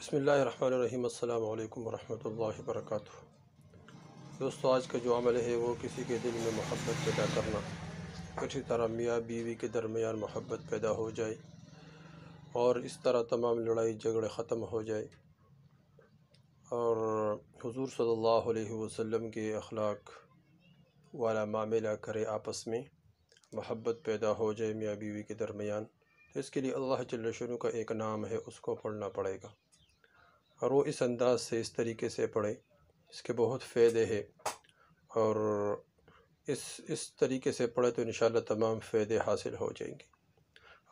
بسم اللہ الرحمن الرحیم۔ السلام علیکم ورحمۃ اللہ وبرکاتہ۔ دوستو، آج کا جو عمل ہے وہ کسی کے دل میں محبت پیدا کرنا، اسی طرح میاں بیوی کے درمیان محبت پیدا ہو جائے اور اس طرح تمام لڑائی جھگڑے ختم ہو جائے اور حضور صلی اللہ علیہ وسلم کے اخلاق والا معاملہ کرے، آپس میں محبت پیدا ہو جائے میاں بیوی کے درمیان۔ تو اس کے لیے اللہ جل شانہ کا ایک نام ہے، اس کو پڑھنا پڑے گا، اور وہ اس انداز سے، اس طریقے سے پڑھے، اس کے بہت فائدے ہیں، اور اس طریقے سے پڑھے تو انشاءاللہ تمام فائدے حاصل ہو جائیں گے۔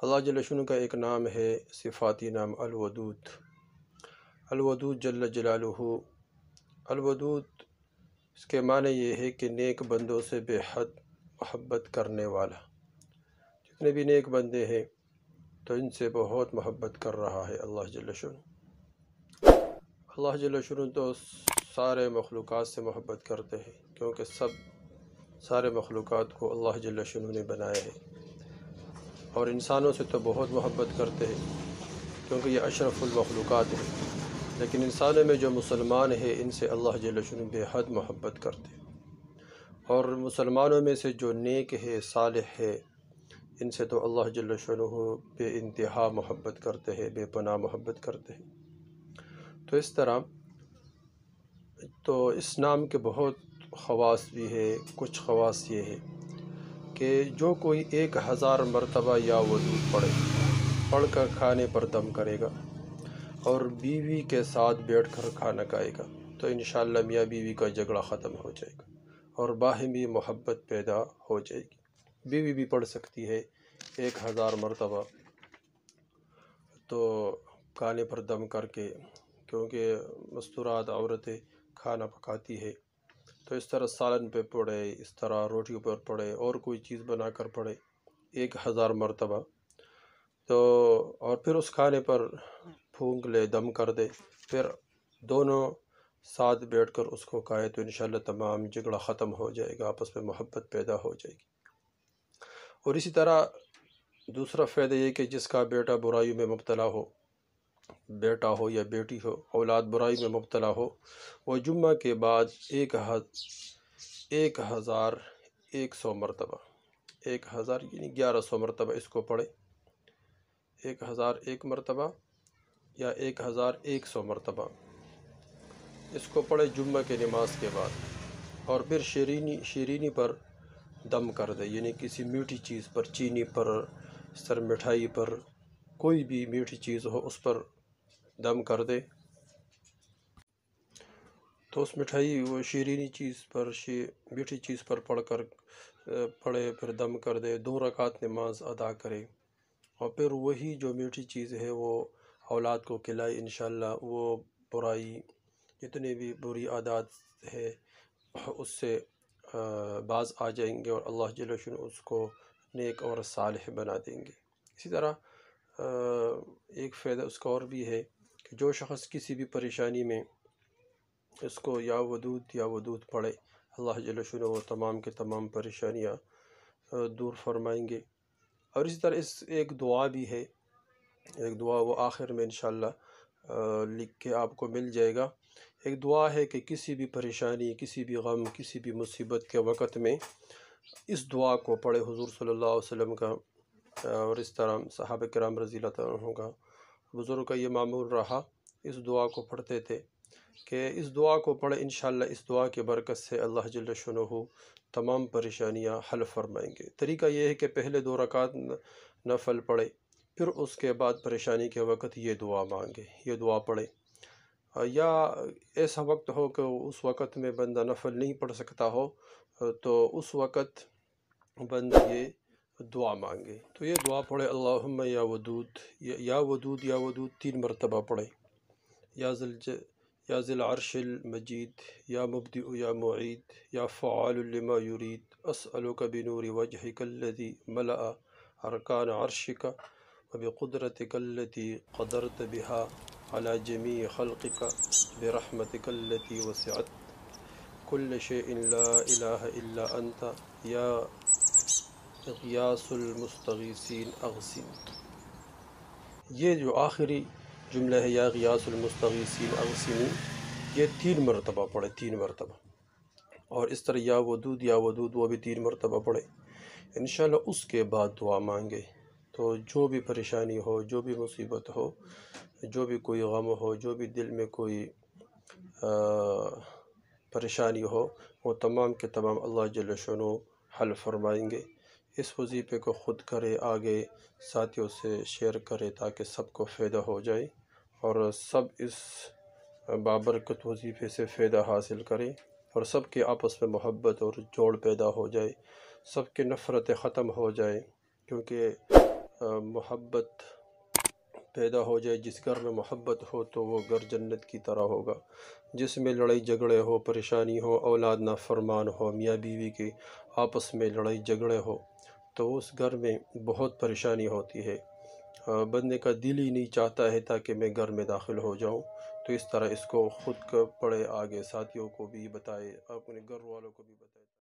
اللہ جل شانہ کا ایک نام ہے، صفاتی نام الودود۔ الودود جل جلالہ، الودود اس کے معنی یہ ہے کہ نیک بندوں سے بے حد محبت کرنے والا۔ جتنے بھی نیک بندے ہیں تو ان سے بہت محبت کر رہا ہے اللہ جل شانہ۔ اللہ جل شانہ تو سارے مخلوقات سے محبت کرتے ہیں، کیونکہ سارے مخلوقات کو اللہ جل شانہ نے بنایا ہے، اور انسانوں سے تو بہت محبت کرتے ہیں کیونکہ یہ اشرف المخلوقات ہیں، لیکن انسانوں میں جو مسلمان ہیں ان سے اللہ جل شانہ بے حد محبت کرتے ہیں، اور مسلمانوں میں سے جو نیک ہے، صالح ہے، ان سے تو اللہ جل شانہ بے انتہا محبت کرتے ہیں، بے پناہ محبت کرتے ہیں۔ تو اس طرح تو اس نام کے بہت خواص بھی ہے۔ کچھ خواص یہ ہے کہ جو کوئی 1000 مرتبہ یا ودود پڑھ کر کھانے پر دم کرے گا اور بیوی کے ساتھ بیٹھ کر کھانا کھائے گا تو انشاءاللہ میاں بیوی کا جھگڑا ختم ہو جائے گا اور باہمی محبت پیدا ہو جائے گی۔ بیوی بھی پڑھ سکتی ہے 1000 مرتبہ تو کھانے پر دم کر کے، کیونکہ مستورات عورتیں کھانا پکاتی ہے، تو اس طرح سالن پہ پڑے، اس طرح روٹیوں پر پڑے، اور کوئی چیز بنا کر پڑے 1000 مرتبہ، تو اور پھر اس کھانے پر پھونک لے، دم کر دے، پھر دونوں ساتھ بیٹھ کر اس کو کھائے تو انشاءاللہ تمام جھگڑا ختم ہو جائے گا، آپس میں محبت پیدا ہو جائے گی۔ اور اسی طرح دوسرا فائدہ یہ کہ جس کا بیٹا برائی میں مبتلا ہو، بیٹا ہو یا بیٹی ہو، اولاد برائی میں مبتلا ہو، وہ جمعہ کے بعد 1100 مرتبہ، 1000 یعنی 1100 مرتبہ اس کو پڑھے، 1001 مرتبہ یا 1100 مرتبہ اس کو پڑھے جمعہ کے نماز کے بعد، اور پھر شیرینی پر دم کر دے، یعنی کسی میٹھی چیز پر، چینی پر، اس طرح مٹھائی پر، کوئی بھی میٹھی چیز ہو اس پر دم کر دے، تو اس مٹھائی وہ شیرینی چیز پر، میٹھی چیز پر پڑھے، پھر دم کر دے، 2 رکعت نماز ادا کرے، اور پھر وہی جو میٹھی چیز ہے وہ اولاد کو کھلائے، انشاءاللہ وہ برائی، جتنے بھی بری عادات ہے اس سے باز آ جائیں گے، اور اللہ جل شانہ اس کو نیک اور صالح بنا دیں گے۔ اسی طرح ایک فائدہ اس کا اور بھی ہے کہ جو شخص کسی بھی پریشانی میں اس کو یا ودود پڑھے، اللہ جل شانہ وہ تمام کے تمام پریشانیاں دور فرمائیں گے۔ اور اسی طرح ایک دعا بھی ہے، ایک دعا وہ آخر میں انشاءاللہ لکھ کے آپ کو مل جائے گا۔ ایک دعا ہے کہ کسی بھی پریشانی، کسی بھی غم، کسی بھی مصیبت کے وقت میں اس دعا کو پڑھے، حضور صلی اللہ علیہ وسلم کا اور اس طرح صحابہ کرام رضی اللہ عنہ کا، بزرگ کا یہ معمول رہا، اس دعا کو پڑھتے تھے کہ اس دعا کو پڑھے، انشاءاللہ اس دعا کے برکت سے اللہ جل شانہ تمام پریشانیاں حل فرمائیں گے۔ طریقہ یہ ہے کہ پہلے 2 رکعت نفل پڑھے، پھر اس کے بعد پریشانی کے وقت یہ دعا مانگے، یہ دعا پڑھے، یا ایسا وقت ہو کہ اس وقت میں بندہ نفل نہیں پڑھ سکتا ہو تو اس وقت بندہ یہ دعا مانگے، تو یہ دعا پڑھے، اللہم یا ودود، یا ودود 3 مرتبہ پڑھے، یا ذی العرش المجید، یا مبدئ یا معید، یا فعال لما یرید، اسألک بنور وجہک الذی ملأ ارکان عرشک وبقدرتک التي قدرت بها على جميع خلقك برحمتك التي وسعت كل شيء لا إله إلا أنت يا غیاث المستغیثین اغثین۔ یہ جو آخری جملہ ہے یا غیاث المستغیثین اغثنی، یہ 3 مرتبہ پڑھے، 3 مرتبہ، اور اس طرح یا ودود وہ بھی 3 مرتبہ پڑھے انشاءاللہ۔ اس کے بعد دعا مانگے تو جو بھی پریشانی ہو، جو بھی مصیبت ہو، جو بھی کوئی غم ہو، جو بھی دل میں کوئی پریشانی ہو، وہ تمام کے تمام اللہ جل شانہ حل فرمائیں گے۔ اس وظیفے کو خود کرے، آگے ساتھیوں سے شیئر کرے تاکہ سب کو فائدہ ہو جائے اور سب اس بابرکت وظیفے سے فائدہ حاصل کریں، اور سب کے آپس میں محبت اور جوڑ پیدا ہو جائے، سب کے نفرتیں ختم ہو جائیں، کیونکہ محبت پیدا ہو جائے۔ جس گھر میں محبت ہو تو وہ گھر جنت کی طرح ہوگا۔ جس میں لڑائی جھگڑے ہو، پریشانی ہو، اولاد نافرمان ہو، میاں بیوی کے آپس میں لڑائی جھگڑے ہو، تو اس گھر میں بہت پریشانی ہوتی ہے۔ بندے کا دل ہی نہیں چاہتا ہے تاکہ میں گھر میں داخل ہو جاؤں۔ تو اس طرح اس کو خود پڑھے، آگے ساتھیوں کو بھی بتائے، اپنے گھر والوں کو بھی بتائے۔